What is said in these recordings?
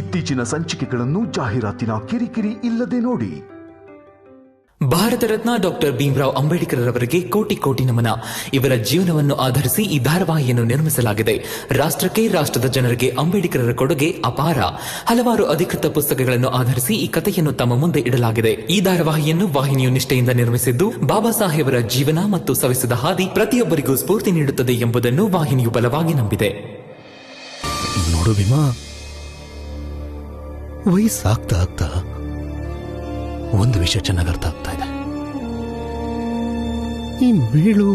ಇತ್ತೀಚಿನ ಸಂಚಿಕೆಗಳನ್ನು ಜಾಹೀರಾತಿನ ಕಿರಿಕಿರಿ ಇಲ್ಲದೆ ನೋಡಿ. ಭಾರತ ರತ್ನ ಡಾಕ್ಟರ್ ಭೀಮರಾವ್ ಅಂಬೇಡ್ಕರ್ ಅವರಿಗೆ ಕೋಟಿ ಕೋಟಿ ನಮನ. ಇವರ ಜೀವನವನ್ನು ಆಧರಿಸಿ ಈ ಧಾರಾವಾಹಿಯನ್ನು ನಿರ್ಮಿಸಲಾಗಿದೆ. ರಾಷ್ಟ್ರಕ್ಕೆ, ರಾಷ್ಟ್ರದ ಜನರಿಗೆ ಅಂಬೇಡ್ಕರರ ಕೊಡುಗೆ ಅಪಾರ. ಹಲವಾರು ಅಧಿಕೃತ ಪುಸ್ತಕಗಳನ್ನು ಆಧರಿಸಿ ಈ ಕಥೆಯನ್ನು ತಮ್ಮ ಮುಂದೆ ಇಡಲಾಗಿದೆ. ಈ ಧಾರಾವಾಹಿಯನ್ನು ವಾಹಿನಿಯು ನಿಷ್ಠೆಯಿಂದ ನಿರ್ಮಿಸಿದ್ದು, ಬಾಬಾ ಸಾಹೇಬರ ಜೀವನ ಮತ್ತು ಸವಿಸಿದ ಹಾದಿ ಪ್ರತಿಯೊಬ್ಬರಿಗೂ ಸ್ಫೂರ್ತಿ ನೀಡುತ್ತದೆ ಎಂಬುದನ್ನು ವಾಹಿನಿಯು ಬಲವಾಗಿ ನಂಬಿದೆ. ನೋಡು ಭೀಮಾ, ವಯಸ್ಸಾಗ್ತಾ ಆಗ್ತಾ ಒಂದು ವಿಷಯ ಚೆನ್ನಾಗಿ ಅರ್ಥ ಆಗ್ತಾ ಇದೆ. ಈ ಮೇಳು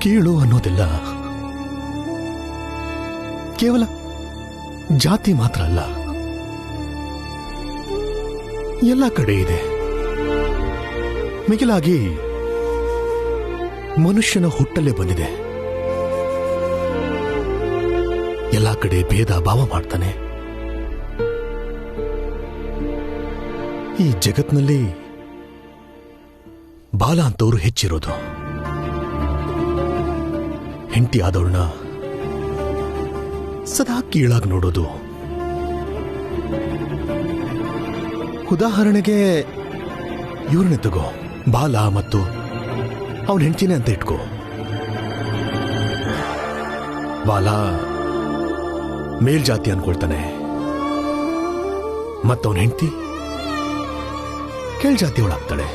ಕೀಳು ಅನ್ನೋದೆಲ್ಲ ಕೇವಲ ಜಾತಿ ಮಾತ್ರ ಅಲ್ಲ, ಎಲ್ಲ ಕಡೆ ಇದೆ. ಮಿಗಿಲಾಗಿ ಮನುಷ್ಯನ ಹುಟ್ಟಲ್ಲೇ ಬಂದಿದೆ. ಎಲ್ಲ ಕಡೆ ಭೇದ ಭಾವ ಮಾಡ್ತಾನೆ. ಈ ಜಗತ್ನಲ್ಲಿ ಬಾಲ ಅಂತವ್ರು ಹೆಚ್ಚಿರೋದು. ಹೆಂಡತಿ ಆದವಳನ್ನ ಸದಾ ಕೀಳಾಗಿ ನೋಡೋದು. ಉದಾಹರಣೆಗೆ ಇವ್ರನ್ನೇ ತಗೋ, ಬಾಲ ಮತ್ತು ಅವನ ಹೆಂಡತಿನೇ ಅಂತ ಇಟ್ಕೋ. ಬಾಲ ಮೇಲ್ಜಾತಿ ಅನ್ಕೊಳ್ತಾನೆ, ಮತ್ತವನ ಹೆಂಡತಿ ಕೆಳಜಾತಿಯವಳಾಗ್ತಾಳೆ.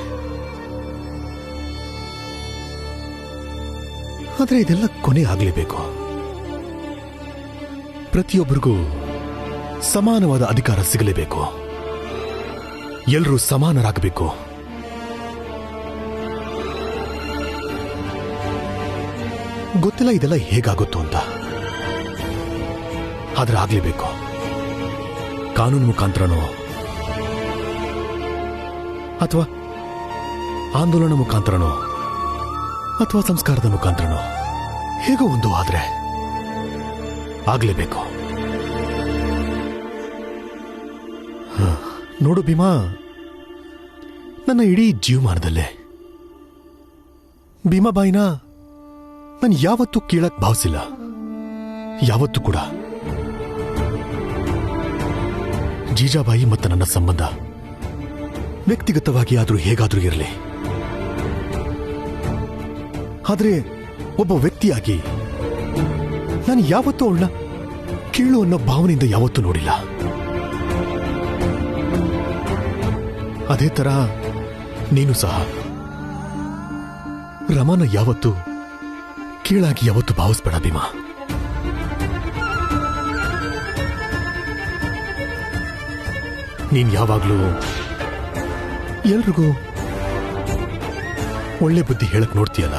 ಆದ್ರೆ ಇದೆಲ್ಲ ಕೊನೆ ಆಗ್ಲೇಬೇಕು. ಪ್ರತಿಯೊಬ್ಬರಿಗೂ ಸಮಾನವಾದ ಅಧಿಕಾರ ಸಿಗಲೇಬೇಕು. ಎಲ್ಲರೂ ಸಮಾನರಾಗಬೇಕು. ಗೊತ್ತಿಲ್ಲ ಇದೆಲ್ಲ ಹೇಗಾಗುತ್ತೋ ಅಂತ, ಆದ್ರೆ ಆಗ್ಲೇಬೇಕು. ಕಾನೂನು ಮುಖಾಂತರನೋ ಅಥವಾ ಆಂದೋಲನ ಮುಖಾಂತರನೋ ಅಥವಾ ಸಂಸ್ಕಾರದ ಮುಖಾಂತರನೋ ಹೇಗೋ ಒಂದು ಆದ್ರೆ ಆಗ್ಲೇಬೇಕು. ನೋಡು ಭೀಮಾ, ನನ್ನ ಇಡೀ ಜೀವಮಾನದಲ್ಲೇ ಭೀಮಾಬಾಯಿನ ನಾನು ಯಾವತ್ತೂ ಕೀಳಕ್ ಭಾವಿಸಿಲ್ಲ. ಯಾವತ್ತೂ ಕೂಡ ಜೀಜಾಬಾಯಿ ಮತ್ತು ನನ್ನ ಸಂಬಂಧ ವ್ಯಕ್ತಿಗತವಾಗಿ ಆದ್ರೂ ಹೇಗಾದ್ರೂ ಇರಲಿ, ಆದ್ರೆ ಒಬ್ಬ ವ್ಯಕ್ತಿಯಾಗಿ ನಾನು ಯಾವತ್ತೂ ಅವಳನ್ನ ಕೀಳು ಅನ್ನೋ ಭಾವನೆಯಿಂದ ಯಾವತ್ತೂ ನೋಡಿಲ್ಲ. ಅದೇ ತರ ನೀನು ಸಹ ರಮನ ಯಾವತ್ತೂ ಕೀಳಾಗಿ ಯಾವತ್ತೂ ಭಾವಿಸ್ಬೇಡ ಭೀಮಾ. ನೀನ್ ಯಾವಾಗ್ಲೂ ಎಲ್ರಿಗೂ ಒಳ್ಳೆ ಬುದ್ಧಿ ಹೇಳಕ್ ನೋಡ್ತೀಯಲ್ಲ,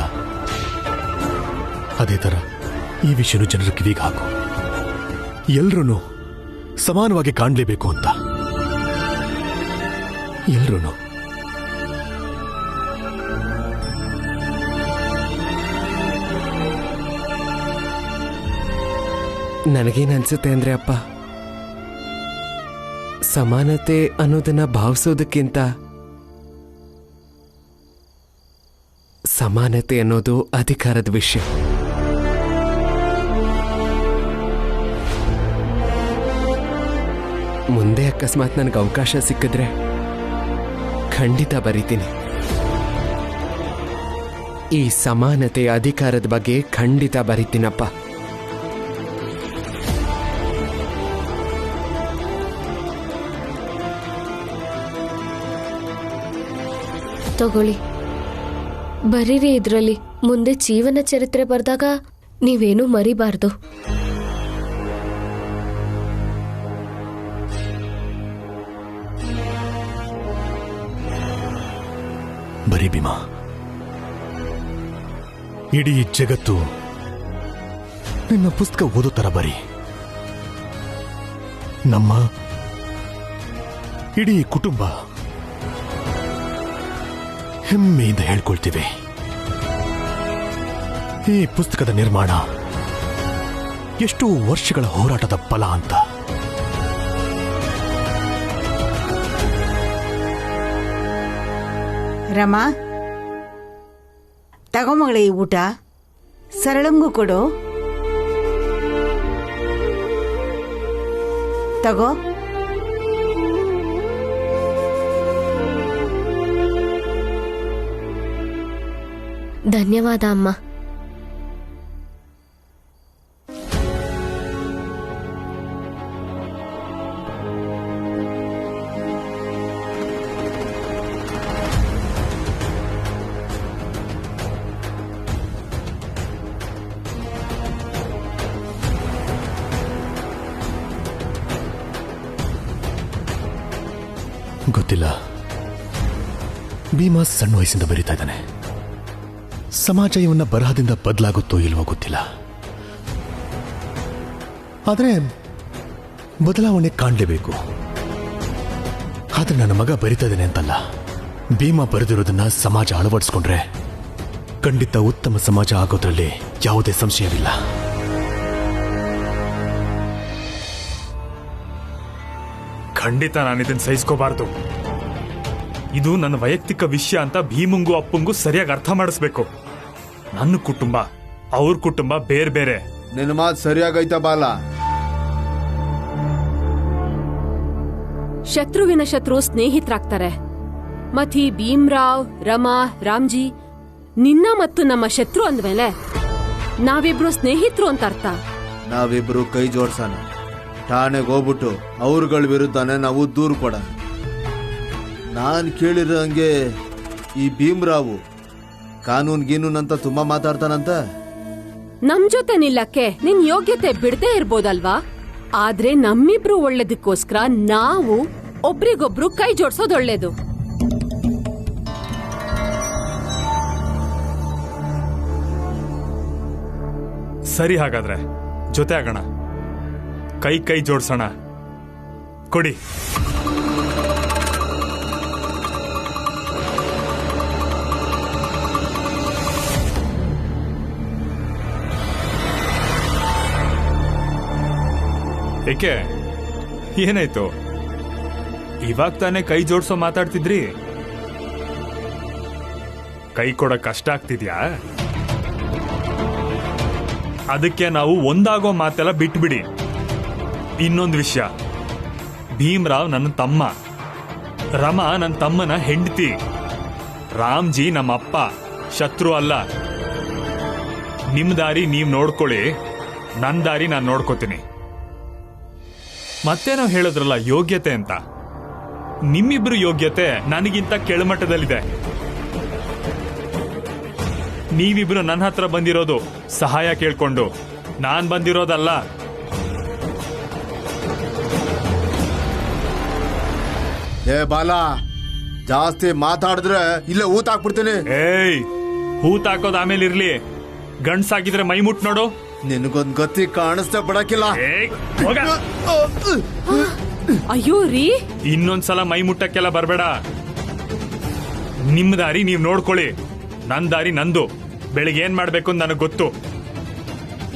ಅದೇ ತರ ಈ ವಿಷಯನು ಜನರ ಕಿವಿಗೆ ಹಾಕು. ಎಲ್ರೂ ಸಮಾನವಾಗಿ ಕಾಣಲೇಬೇಕು ಅಂತ. ಎಲ್ರೂ ನನಗೇನನ್ಸುತ್ತೆ ಅಂದ್ರೆ ಅಪ್ಪ, ಸಮಾನತೆ ಅನ್ನೋದನ್ನ ಭಾವಿಸೋದಕ್ಕಿಂತ ಸಮಾನತೆ ಅನ್ನೋದು ಅಧಿಕಾರದ ವಿಷಯ. ಮುಂದೆ ಅಕಸ್ಮಾತ್ ನನಗೆ ಅವಕಾಶ ಸಿಕ್ಕಿದ್ರೆ ಖಂಡಿತ ಬರೀತೀನಿ. ಈ ಸಮಾನತೆ ಅಧಿಕಾರದ ಬಗ್ಗೆ ಖಂಡಿತ ಬರೀತೀನಪ್ಪ. ತಗೊಳ್ಳಿ, ಬರೀರಿ. ಇದ್ರಲ್ಲಿ ಮುಂದೆ ಜೀವನ ಚರಿತ್ರೆ ಬರೆದಾಗ ನೀವೇನು ಮರಿಬಾರ್ದು. ಬರೀ ಭೀಮಾ, ಇಡೀ ಜಗತ್ತು ನಿನ್ನ ಪುಸ್ತಕ ಓದೋ ತರ ಬರೀ. ನಮ್ಮ ಇಡೀ ಕುಟುಂಬ ಹೆಮ್ಮೆಯಿಂದ ಹೇಳ್ಕೊಳ್ತೀವಿ, ಈ ಪುಸ್ತಕದ ನಿರ್ಮಾಣ ಎಷ್ಟೋ ವರ್ಷಗಳ ಹೋರಾಟದ ಫಲ ಅಂತ. ರಮಾ, ತಗೊಂಬಗಳೇ ಈ ಊಟ. ಸರಳಂಗೂ ಕೊಡು. ತಗೋ. ಧನ್ಯವಾದ ಅಮ್ಮ. ಗೊತ್ತಿಲ್ಲ, ಭೀಮಾ ಸಣ್ಣ ವಯಸ್ಸಿಂದ ಬರೀತಾ ಇದ್ದಾನೆ. ಸಮಾಜ ಇವನ್ನ ಬರಹದಿಂದ ಬದಲಾಗುತ್ತೋ ಇಲ್ವೋ ಗೊತ್ತಿಲ್ಲ. ಆದರೆ ಬದಲಾವಣೆ ಕಾಣಲೇಬೇಕು. ಆದ್ರೆ ನನ್ನ ಮಗ ಬರಿತಾ ಇದ್ದಾನೆ ಅಂತಲ್ಲ, ಭೀಮಾ ಬರೆದಿರೋದನ್ನ ಸಮಾಜ ಅಳವಡಿಸ್ಕೊಂಡ್ರೆ ಖಂಡಿತ ಉತ್ತಮ ಸಮಾಜ ಆಗೋದ್ರಲ್ಲಿ ಯಾವುದೇ ಸಂಶಯವಿಲ್ಲ. ಖಂಡಿತ ನಾನು ಇದನ್ನ ಸಹಿಸ್ಕೋಬಾರ್ದು. ಇದು ನನ್ನ ವೈಯಕ್ತಿಕ ವಿಷಯ ಅಂತ ಭೀಮಂಗೂ ಅಪ್ಪಂಗೂ ಸರಿಯಾಗಿ ಅರ್ಥ ಮಾಡಿಸ್ಬೇಕು. ನನ್ನ ಕುಟುಂಬ ಅವ್ರ ಕುಟುಂಬ ಬೇರೆ ಬೇರೆ. ನಿನ್ನ ಮಾತು ಸರಿಯಾಗೈತ ಬಾಲ. ಶತ್ರುವಿನ ಶತ್ರು ಸ್ನೇಹಿತರಾಗ್ತಾರೆ. ಮತ್ ಈ ಭೀಮ್ರಾವ್, ರಮಾ, ರಾಮ್ಜಿ ನಿನ್ನ ಮತ್ತು ನಮ್ಮ ಶತ್ರು ಅಂದ್ಮೇಲೆ ನಾವಿಬ್ರು ಸ್ನೇಹಿತರು ಅಂತ ಅರ್ಥ. ನಾವಿಬ್ರು ಕೈ ಜೋಡ್ಸೋಣ, ಠಾಣೆಗೆ ಹೋಗ್ಬಿಟ್ಟು ಅವ್ರಗಳ ವಿರುದ್ಧನೇ ನಾವು ದೂರು ಕೊಡ. ನಾನು ಕೇಳಿರೋಂಗೆ ಈ ಭೀಮ್ರಾವು ಕಾನೂನ್ ಅಂತ ತುಂಬಾ ಮಾತಾಡ್ತಾನಂತ. ನಮ್ ಜೊತೆ ನಿಲ್ಲಕ್ಕೆ ನಿನ್ ಯೋಗ್ಯತೆ ಬಿಡದೆ ಇರ್ಬೋದಲ್ವಾ? ಆದ್ರೆ ನಮ್ಮಿಬ್ರು ಒಳ್ಳೇದಕ್ಕೋಸ್ಕರ ನಾವು ಒಬ್ರಿಗೊಬ್ರು ಕೈ ಜೋಡ್ಸೋದು ಒಳ್ಳೇದು. ಸರಿ, ಹಾಗಾದ್ರೆ ಜೊತೆ ಆಗೋಣ, ಕೈ ಕೈ ಜೋಡ್ಸೋಣ. ಕೊಡಿ. ಏಕೆ, ಏನಾಯ್ತು? ಇವಾಗ ತಾನೇ ಕೈ ಜೋಡ್ಸೋ ಮಾತಾಡ್ತಿದ್ರಿ. ಕೈ ಕೊಡಕ್ ಕಷ್ಟ ಆಗ್ತಿದ್ಯಾ? ಅದಕ್ಕೆ ನಾವು ಒಂದಾಗೋ ಮಾತೆಲ್ಲ ಬಿಟ್ಬಿಡಿ. ಇನ್ನೊಂದು ವಿಷಯ, ಭೀಮ್ರಾವ್ ನನ್ನ ತಮ್ಮ, ರಮಾ ನನ್ನ ತಮ್ಮನ ಹೆಂಡತಿ, ರಾಮ್ಜಿ ನಮ್ಮ ಅಪ್ಪ, ಶತ್ರು ಅಲ್ಲ. ನಿಮ್ ದಾರಿ ನೀವ್ ನೋಡ್ಕೊಳ್ಳಿ, ನನ್ನ ದಾರಿ ನಾನು ನೋಡ್ಕೋತೀನಿ. ಮತ್ತೆ ನಾವು ಹೇಳಿದ್ರಲ್ಲ ಯೋಗ್ಯತೆ ಅಂತ, ನಿಮ್ಮಿಬ್ರು ಯೋಗ್ಯತೆ ನನಗಿಂತ ಕೆಳಮಟ್ಟದಲ್ಲಿದೆ. ನೀವಿಬ್ರು ನನ್ನ ಹತ್ರ ಬಂದಿರೋದು ಸಹಾಯ ಕೇಳ್ಕೊಂಡು, ನಾನ್ ಬಂದಿರೋದಲ್ಲ. ಏ ಬಾಲ, ಜಾಸ್ತಿ ಮಾತಾಡಿದ್ರೆ ಇಲ್ಲೇ ಊತ ಹಾಕ್ಬಿಡ್ತೀನಿ. ಏಯ್, ಹೂತ್ ಹಾಕೋದು ಆಮೇಲೆ ಇರ್ಲಿ, ಗಂಡ್ಸಾಗಿದ್ರೆ ಮೈ ಮುಟ್ ನೋಡು. ನಿನಗೊಂದ್ ಗತಿ ಕಾಣಿಸ್ತಾ ಬಿಡಕ್ಕಿಲ್ಲ. ಅಯ್ಯೋ ರೀ, ಇನ್ನೊಂದ್ಸಲ ಮೈ ಮುಟ್ಟಕ್ಕೆಲ್ಲ ಬರ್ಬೇಡ. ನಿಮ್ ದಾರಿ ನೀವ್ ನೋಡ್ಕೊಳ್ಳಿ, ನನ್ ದಾರಿ ನಂದು. ಬೆಳಿಗ್ಗೆ ಏನ್ ಮಾಡ್ಬೇಕು ಅಂತ ನನಗ್ ಗೊತ್ತು.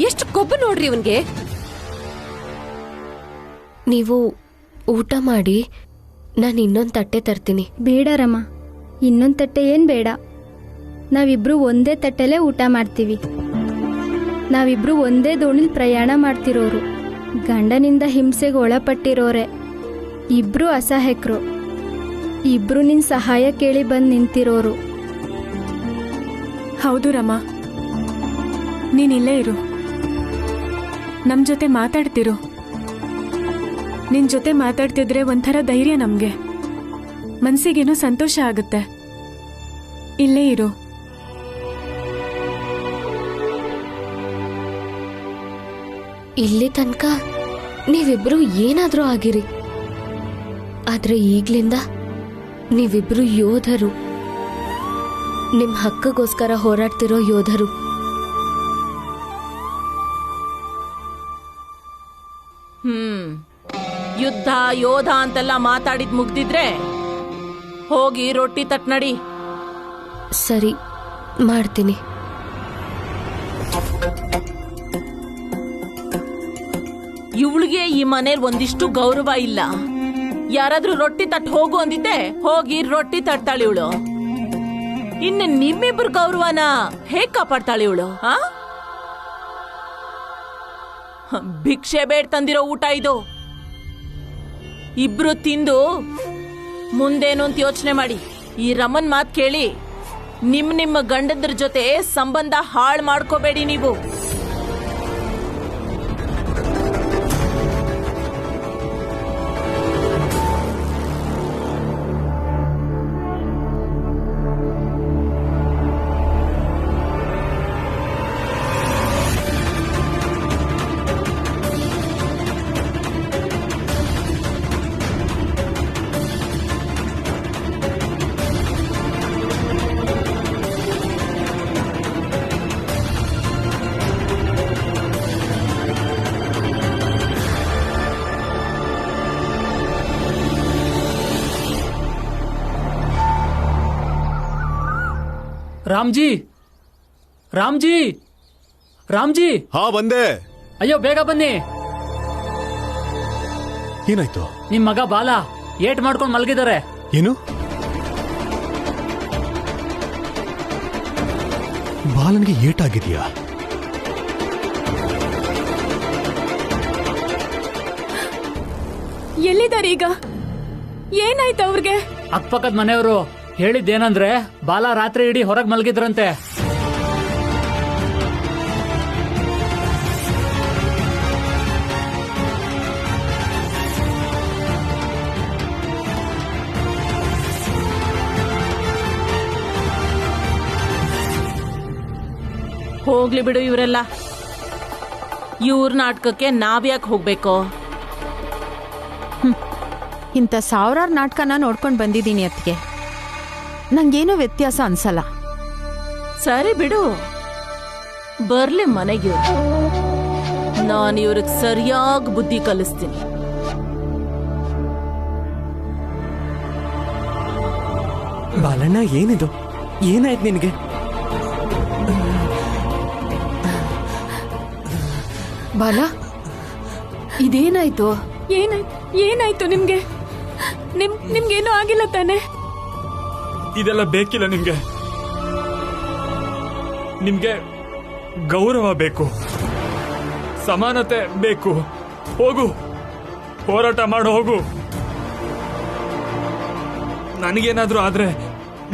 ಎಷ್ಟು ಕೊಬ್ಬು ನೋಡ್ರಿ ಇವನ್ಗೆ. ನೀವು ಊಟ ಮಾಡಿ, ನಾನು ಇನ್ನೊಂದು ತಟ್ಟೆ ತರ್ತೀನಿ. ಬೇಡ ರಮ, ಇನ್ನೊಂದು ತಟ್ಟೆ ಏನ್ ಬೇಡ. ನಾವಿಬ್ರು ಒಂದೇ ತಟ್ಟೆಲೇ ಊಟ ಮಾಡ್ತೀವಿ. ನಾವಿಬ್ರು ಒಂದೇ ದೋಣಿಲ್ ಪ್ರಯಾಣ ಮಾಡ್ತಿರೋರು, ಗಂಡನಿಂದ ಹಿಂಸೆಗೆ ಒಳಪಟ್ಟಿರೋರೆ, ಇಬ್ರು ಅಸಹಾಯಕರು, ಇಬ್ರು ನಿನ್ ಸಹಾಯ ಕೇಳಿ ಬಂದು ನಿಂತಿರೋರು. ಹೌದು ರಮ, ನೀನಿಲ್ಲೇ ಇರು, ನಮ್ ಜೊತೆ ಮಾತಾಡ್ತಿರು. ನಿನ್ ಜೊತೆ ಮಾತಾಡ್ತಿದ್ರೆ ಒಂಥರ ಧೈರ್ಯ ನಮ್ಗೆ, ಮನ್ಸಿಗೇನೋ ಸಂತೋಷ ಆಗುತ್ತೆ. ಇಲ್ಲೇ ಇರು. ಇಲ್ಲಿ ತನಕ ನೀವಿಬ್ರು ಏನಾದ್ರೂ ಆಗಿರಿ, ಆದ್ರೆ ಈಗ್ಲಿಂದ ನೀವಿಬ್ರು ಯೋಧರು, ನಿಮ್ ಹಕ್ಕಗೋಸ್ಕರ ಹೋರಾಡ್ತಿರೋ ಯೋಧರು. ಯುದ್ಧ ಯೋಧ ಅಂತೆಲ್ಲ ಮಾತಾಡಿದ್ ಮುಗ್ದಿದ್ರೆ ಹೋಗಿ ರೊಟ್ಟಿ ತಟ್ ನಡಿ. ಸರಿ, ಮಾಡ್ತೀನಿ. ಇವಳಿಗೆ ಈ ಮನೇಲಿ ಒಂದಿಷ್ಟು ಗೌರವ ಇಲ್ಲ. ಯಾರಾದ್ರೂ ರೊಟ್ಟಿ ತಟ್ ಹೋಗು ಅಂದಿದ್ದೆ ಹೋಗಿ ರೊಟ್ಟಿ ತಟ್ತಾಳೆ ಇವಳು. ಇನ್ನು ನಿಮ್ಮಿಬ್ರು ಗೌರವನ ಹೇಗ್ ಕಾಪಾಡ್ತಾಳೆ ಇವಳು? ಭಿಕ್ಷೆ ಬೇಡ ತಂದಿರೋ ಊಟ ಇದು. ಇಬ್ರು ತಿಂದು ಮುಂದೇನು ಅಂತ ಯೋಚನೆ ಮಾಡಿ. ಈ ರಮನ್ ಮಾತ್ ಕೇಳಿ ನಿಮ್ಮ ಗಂಡದ್ರ ಜೊತೆ ಸಂಬಂಧ ಹಾಳು ಮಾಡ್ಕೋಬೇಡಿ ನೀವು. ರಾಮ್ಜಿ, ರಾಮ್ಜಿ, ರಾಮ್ಜಿ. ಹಾ ಬಂದೆ. ಅಯ್ಯೋ ಬೇಗ ಬನ್ನಿ. ಏನಾಯ್ತು? ನಿಮ್ ಮಗ ಬಾಲ ಏಟ್ ಮಾಡ್ಕೊಂಡು ಮಲಗಿದ್ದಾರೆ. ಏನು? ಬಾಲನ್ಗೆ ಏಟಾಗಿದೆಯಾ? ಎಲ್ಲಿದ್ದಾರೆ ಈಗ? ಏನಾಯ್ತು ಅವ್ರಿಗೆ? ಅಕ್ಕಪಕ್ಕದ ಮನೆಯವರು ಹೇಳಿದ್ದೇನಂದ್ರೆ ಬಾಲ ರಾತ್ರಿ ಇಡೀ ಹೊರಗೆ ಮಲಗಿದ್ರಂತೆ. ಹೋಗ್ಲಿ ಬಿಡು, ಇವರೆಲ್ಲ ಇವ್ರ ನಾಟಕಕ್ಕೆ ನಾವ್ಯಾಕೆ ಹೋಗ್ಬೇಕು? ಇಂಥ ಸಾವಿರಾರು ನಾಟಕನ ನೋಡ್ಕೊಂಡು ಬಂದಿದ್ದೀನಿ ಅತ್ತಿಗೆ. ನಂಗೇನು ವ್ಯತ್ಯಾಸ ಅನ್ಸಲ್ಲ. ಸರಿ ಬಿಡು, ಬರ್ಲಿ ಮನೆಗೆ. ನಾನು ಇವ್ರಿಗೆ ಸರಿಯಾಗಿ ಬುದ್ಧಿ ಕಲಿಸ್ತೀನಿ. ಬಾಲಣ್ಣ, ಏನಿದು? ಏನಾಯ್ತು ನಿನಗೆ? ಬಾಲ, ಇದೇನಾಯ್ತು? ಏನಾಯ್ತು ನಿಮ್ಗೆ? ನಿಮ್ಗೇನು ಆಗಿಲ್ಲ ತಾನೆ? ಇದೆಲ್ಲ ಬೇಕಿಲ್ಲ ನಿಮ್ಗೆ. ನಿಮ್ಗೆ ಗೌರವ ಬೇಕು, ಸಮಾನತೆ ಬೇಕು. ಹೋಗು, ಹೋರಾಟ ಮಾಡು, ಹೋಗು. ನನಗೇನಾದ್ರೂ ಆದ್ರೆ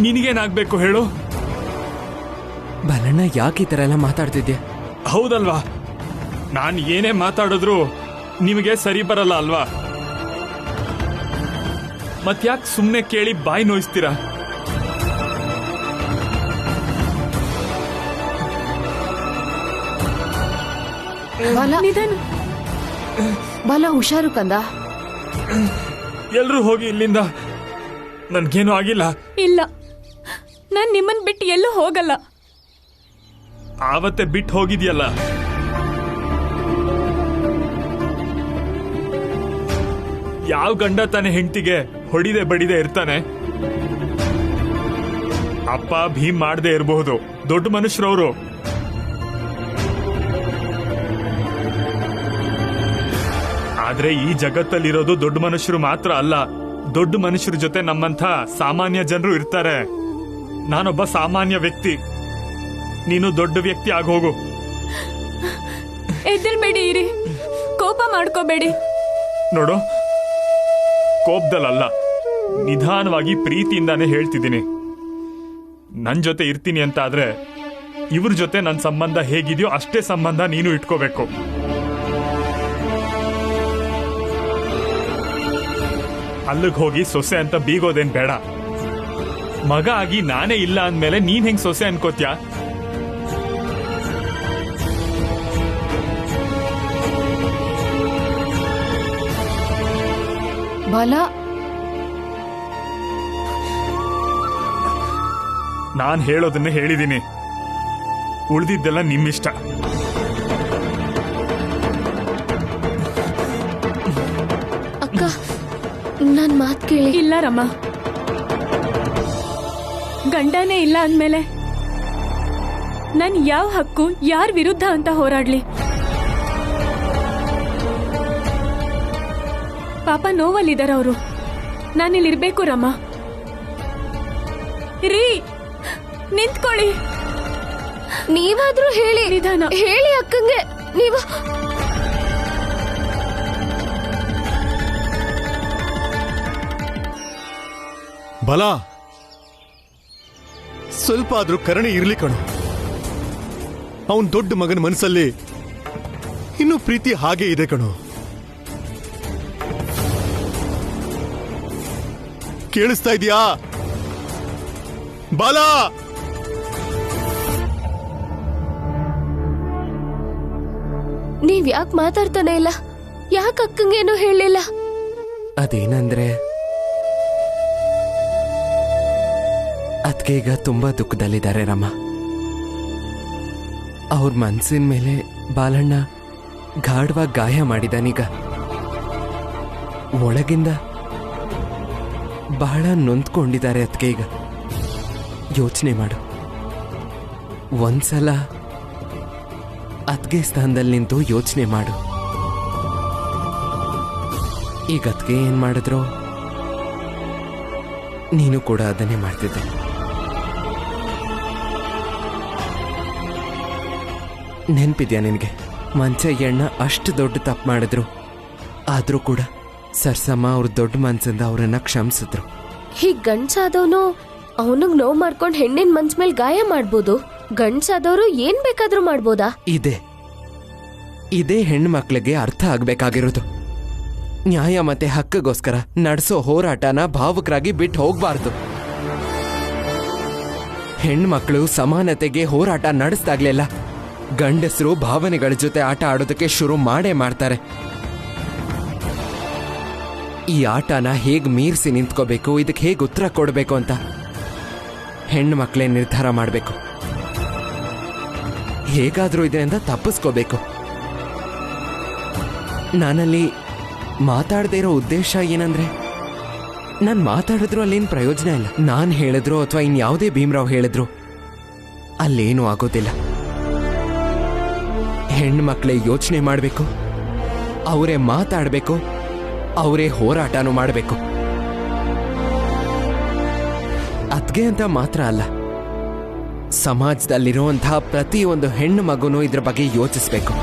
ನಿನಗೇನಾಗ್ಬೇಕು ಹೇಳು? ಬಾಲಣ್ಣ, ಯಾಕೆ ಈ ತರ ಎಲ್ಲ ಮಾತಾಡ್ತಿದ್ಯಾ? ಹೌದಲ್ವಾ? ನಾನು ಏನೇ ಮಾತಾಡಿದ್ರು ನಿಮಗೆ ಸರಿ ಬರಲ್ಲ ಅಲ್ವಾ? ಮತ್ಯಾಕೆ ಸುಮ್ಮನೆ ಕೇಳಿ ಬಾಯಿ ನೋಯಿಸ್ತೀರಾ? ಬಾಲ, ಹುಷಾರು ಕಂದ. ಎಲ್ರೂ ಹೋಗಿ ಇಲ್ಲಿಂದ. ನನ್ಗೇನು ಆಗಿಲ್ಲ. ಇಲ್ಲ, ನಾನ್ ನಿಮ್ಮನ್ ಬಿಟ್ಟು ಎಲ್ಲೂ ಹೋಗಲ್ಲ. ಆವತ್ತೆ ಬಿಟ್ಟು ಹೋಗಿದ್ಯಲ್ಲ. ಯಾವ ಗಂಡ ತಾನೆ ಹೆಂಡತಿಗೆ ಹೊಡಿದೆ ಬಡಿದೆ ಇರ್ತಾನೆ? ಅಪ್ಪ ಭೀಮ್ ಮಾಡದೆ ಇರಬಹುದು, ದೊಡ್ಡ ಮನುಷ್ಯರವರು. ಆದ್ರೆ ಈ ಜಗತ್ತಲ್ಲಿರೋದು ದೊಡ್ಡ ಮನುಷ್ಯರು ಮಾತ್ರ ಅಲ್ಲ. ದೊಡ್ಡ ಮನುಷ್ಯರ ಜೊತೆ ನಮ್ಮಂಥ ಸಾಮಾನ್ಯ ಜನರು ಇರ್ತಾರೆ. ನಾನೊಬ್ಬ ಸಾಮಾನ್ಯ ವ್ಯಕ್ತಿ, ನೀನು ದೊಡ್ಡ ವ್ಯಕ್ತಿ ಆಗೋಗು. ಎದ್ದೇಳ್ಬೇಡಿ ಇರಿ, ಕೋಪ ಮಾಡ್ಕೋಬೇಡಿ. ನೋಡು, ಕೋಪದಲ್ಲ, ನಿಧಾನವಾಗಿ ಪ್ರೀತಿಯಿಂದಾನೇ ಹೇಳ್ತಿದ್ದೀನಿ. ನನ್ ಜೊತೆ ಇರ್ತೀನಿ ಅಂತ ಆದ್ರೆ ಇವ್ರ ಜೊತೆ ನನ್ನ ಸಂಬಂಧ ಹೇಗಿದೆಯೋ ಅಷ್ಟೇ ಸಂಬಂಧ ನೀನು ಇಟ್ಕೋಬೇಕು. ಅಲ್ಲಿಗೆ ಹೋಗಿ ಸೊಸೆ ಅಂತ ಬೀಗೋದೇನ್ ಬೇಡ. ಮಗ ಆಗಿ ನಾನೇ ಇಲ್ಲ ಅಂದ್ಮೇಲೆ ನೀನ್ ಹೆಂಗ್ ಸೊಸೆ ಅನ್ಕೋತ್ಯಾ? ಬಾಲ, ನಾನ್ ಹೇಳೋದನ್ನೇ ಹೇಳಿದೀನಿ, ಉಳಿದಿದ್ದೆಲ್ಲ ನಿಮ್ಮಿಷ್ಟ. ಅಕ್ಕ, ನನ್ ಮಾತ್ ಕೇಳಿ. ಇಲ್ಲ ರಮ್ಮ, ಗಂಡನೇ ಇಲ್ಲ ಅಂದ್ಮೇಲೆ ನನ್ ಯಾವ ಹಕ್ಕು ಯಾರ ವಿರುದ್ಧ ಅಂತ ಹೋರಾಡ್ಲಿ? ಪಾಪ ನೋವಲ್ಲಿದಾರ ಅವರು. ನಾನಿಲ್ಲಿರ್ಬೇಕು ರಮ್ಮ. ರೀ, ನಿಂತ್ಕೊಳ್ಳಿ. ನೀವಾದ್ರೂ ಹೇಳಿ. ನಿಧಾನ ಹೇಳಿ ಅಕ್ಕಂಗೆ. ನೀವು ಬಲ ಸ್ವಲ್ಪ ಆದ್ರೂ ಕರುಣೆ ಇರ್ಲಿ ಕಣೋ. ಅವನ್ ದೊಡ್ಡ ಮಗನ ಮನಸ್ಸಲ್ಲಿ ಇನ್ನೂ ಪ್ರೀತಿ ಹಾಗೆ ಇದೆ ಕಣೋ. ಕೇಳಿಸ್ತಾ ಇದೀಯಾ ಬಾಲ? ನೀವ್ ಯಾಕೆ ಮಾತಾಡ್ತಾನೆ ಇಲ್ಲ? ಯಾಕೆ ಅಕ್ಕಂಗೇನು ಹೇಳಿಲ್ಲ? ಅದೇನಂದ್ರೆ ಅದಕ್ಕೆ ಈಗ ತುಂಬಾ ದುಃಖದಲ್ಲಿದ್ದಾರೆ ರಮ. ಅವ್ರ ಮನ್ಸಿನ ಮೇಲೆ ಬಾಲಣ್ಣ ಗಾಢವಾಗಿ ಗಾಯ ಮಾಡಿದಾನೀಗ. ಒಳಗಿಂದ ಬಹಳ ನೊಂದ್ಕೊಂಡಿದ್ದಾರೆ. ಅದಕ್ಕೆ ಈಗ ಯೋಚನೆ ಮಾಡು. ಒಂದ್ಸಲ ಅದ್ಗೆ ಸ್ಥಾನದಲ್ಲಿ ನಿಂತು ಯೋಚನೆ ಮಾಡು. ಈಗ ಅದಕ್ಕೆ ಏನ್ ಮಾಡಿದ್ರು ನೀನು ಕೂಡ ಅದನ್ನೇ ಮಾಡ್ತಿದ್ದೆ. ನೆನ್ಪಿದ್ಯಾ ನಿನಗೆ? ಮಂಚಯ್ಯಣ್ಣ ಅಷ್ಟು ದೊಡ್ಡ ತಪ್ಪು ಮಾಡಿದ್ರು, ಆದ್ರೂ ಕೂಡ ಸರ್ಸಮ್ಮ ಅವ್ರ ದೊಡ್ಡ ಮನ್ಸಿಂದ ಅವರನ್ನ ಕ್ಷಮಿಸಿದ್ರು. ಹೀಗ್ ಗಂಡ್ಸಾದವನು ಅವನಿಗೆ ನೋವು ಮಾಡ್ಕೊಂಡು ಹೆಣ್ಣಿನ ಮನ್ಸ್ ಮೇಲೆ ಗಾಯ ಮಾಡ್ಬೋದು. ಗಂಡ್ಸಾದವರು ಏನ್ ಬೇಕಾದ್ರೂ ಮಾಡ್ಬೋದಾ? ಇದೇ ಹೆಣ್ಣು ಮಕ್ಳಿಗೆ ಅರ್ಥ ಆಗ್ಬೇಕಾಗಿರೋದು. ನ್ಯಾಯ ಮತ್ತೆ ಹಕ್ಕಿಗೋಸ್ಕರ ನಡೆಸೋ ಹೋರಾಟನ ಭಾವುಕರಾಗಿ ಬಿಟ್ಟು ಹೋಗ್ಬಾರ್ದು. ಹೆಣ್ಮಕ್ಳು ಸಮಾನತೆಗೆ ಹೋರಾಟ ನಡೆಸ್ದಾಗ್ಲೆಲ್ಲ ಗಂಡಸರು ಭಾವನೆಗಳ ಜೊತೆ ಆಟ ಆಡೋದಕ್ಕೆ ಶುರು ಮಾಡ್ತಾರೆ. ಈ ಆಟನ ಹೇಗ್ ಮೀರಿಸಿ ನಿಂತ್ಕೋಬೇಕು, ಇದಕ್ಕೆ ಹೇಗ್ ಉತ್ತರ ಕೊಡಬೇಕು ಅಂತ ಹೆಣ್ಣು ಮಕ್ಕಳೇ ನಿರ್ಧಾರ ಮಾಡಬೇಕು. ಹೇಗಾದ್ರೂ ಇದರಿಂದ ತಪ್ಪಿಸ್ಕೋಬೇಕು. ನಾನಲ್ಲಿ ಮಾತಾಡದೇ ಇರೋ ಉದ್ದೇಶ ಏನಂದ್ರೆ, ನಾನು ಮಾತಾಡಿದ್ರು ಅಲ್ಲೇನು ಪ್ರಯೋಜನ ಇಲ್ಲ. ನಾನು ಹೇಳಿದ್ರು ಅಥವಾ ಇನ್ಯಾವುದೇ ಭೀಮರಾವ್ ಹೇಳಿದ್ರು ಅಲ್ಲೇನೂ ಆಗೋದಿಲ್ಲ. ಹೆಣ್ಣು ಮಕ್ಕಳೇ ಯೋಚನೆ ಮಾಡಬೇಕು, ಅವರೇ ಮಾತಾಡಬೇಕು, ಅವರೇ ಹೋರಾಟನೂ ಮಾಡಬೇಕು. ಅದ್ಗೆ ಅಂತ ಮಾತ್ರ ಅಲ್ಲ, ಸಮಾಜದಲ್ಲಿರುವಂತಹ ಪ್ರತಿಯೊಂದು ಹೆಣ್ಣು ಮಗುನೂ ಇದ್ರ ಬಗ್ಗೆ ಯೋಚಿಸ್ಬೇಕು.